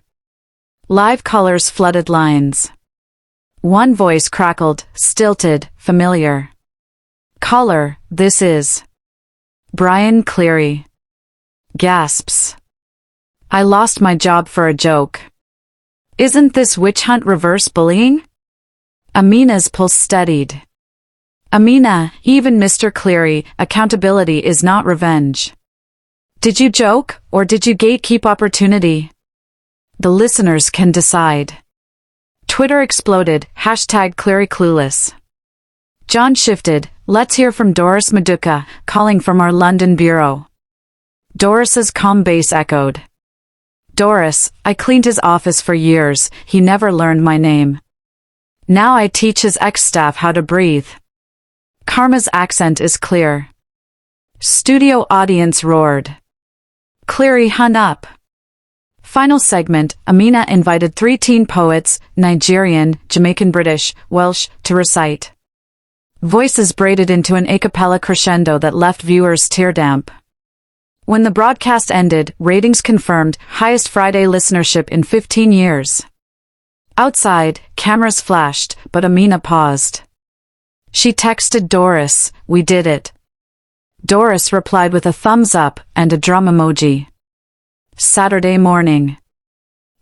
Live colors flooded lines. One voice crackled, stilted, familiar. Caller, this is Brian Cleary. Gasps. I lost my job for a joke. Isn't this witch hunt reverse bullying? Amina's pulse steadied. Amina, even Mr. Cleary, accountability is not revenge. Did you joke, or did you gatekeep opportunity? The listeners can decide. Twitter exploded, #ClearyClueless. John shifted, let's hear from Doris Maduka, calling from our London bureau. Doris's calm bass echoed. Doris, I cleaned his office for years, he never learned my name. Now I teach his ex-staff how to breathe. Karma's accent is clear. Studio audience roared. Cleary hung up. Final segment, Amina invited 3 teen poets, Nigerian, Jamaican, British, Welsh, to recite. Voices braided into an a cappella crescendo that left viewers tear-damp. When the broadcast ended, ratings confirmed highest Friday listenership in 15 years. Outside, cameras flashed, but Amina paused. She texted Doris, "We did it." Doris replied with a thumbs up and a drum emoji. Saturday morning.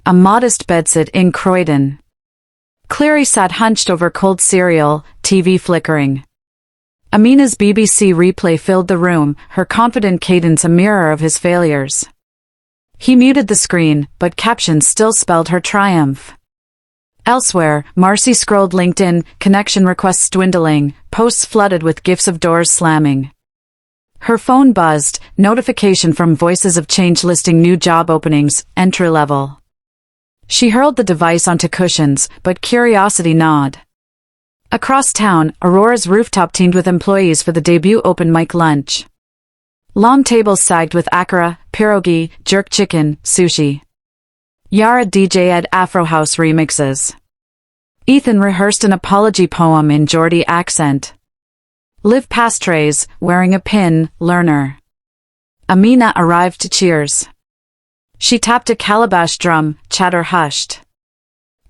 A modest bedsit in Croydon. Cleary sat hunched over cold cereal, TV flickering. Amina's BBC replay filled the room, her confident cadence a mirror of his failures. He muted the screen, but captions still spelled her triumph. Elsewhere, Marcy scrolled LinkedIn, connection requests dwindling, posts flooded with gifs of doors slamming. Her phone buzzed, notification from Voices of Change listing new job openings, entry level. She hurled the device onto cushions, but curiosity gnawed. Across town, Aurora's rooftop teemed with employees for the debut open mic lunch. Long tables sagged with akara, pierogi, jerk chicken, sushi. Yara DJ'd Afro House remixes. Ethan rehearsed an apology poem in Geordie accent. Liv Pastres, wearing a pin, learner. Amina arrived to cheers. She tapped a calabash drum, chatter hushed.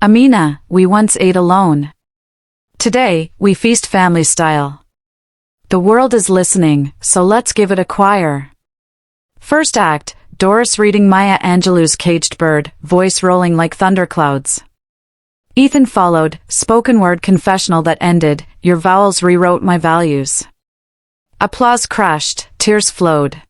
Amina, we once ate alone. Today, we feast family style. The world is listening, so let's give it a choir. First act, Doris reading Maya Angelou's Caged Bird, voice rolling like thunderclouds. Ethan followed, spoken word confessional that ended, your vowels rewrote my values. Applause crashed, tears flowed.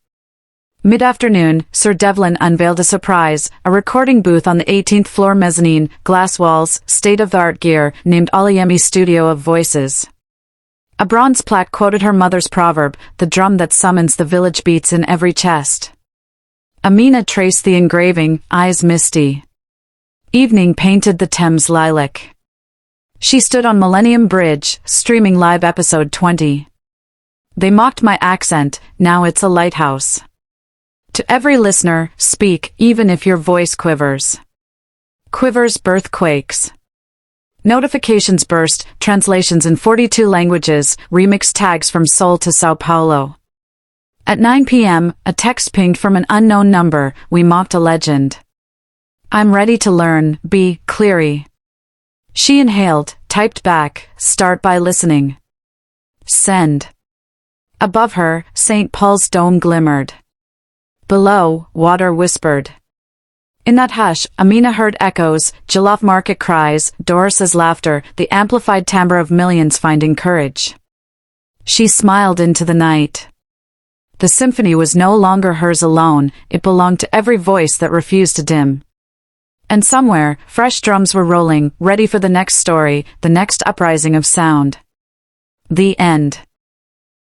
Mid-afternoon, Sir Devlin unveiled a surprise, a recording booth on the 18th floor mezzanine, glass walls, state-of-the-art gear, named Oluyemi Studio of Voices. A bronze plaque quoted her mother's proverb, the drum that summons the village beats in every chest. Amina traced the engraving, eyes misty. Evening painted the Thames lilac. She stood on Millennium Bridge, streaming live episode 20. They mocked my accent, now it's a lighthouse. To every listener, speak, even if your voice quivers. Quivers birth quakes. Notifications burst, translations in 42 languages, remix tags from Seoul to Sao Paulo. At 9 p.m., a text pinged from an unknown number, we mocked a legend. I'm ready to learn, be Cleary. She inhaled, typed back, start by listening. Send. Above her, St. Paul's dome glimmered. Below, water whispered. In that hush, Amina heard echoes, jollof market cries, Doris's laughter, the amplified timbre of millions finding courage. She smiled into the night. The symphony was no longer hers alone, it belonged to every voice that refused to dim. And somewhere, fresh drums were rolling, ready for the next story, the next uprising of sound. The end.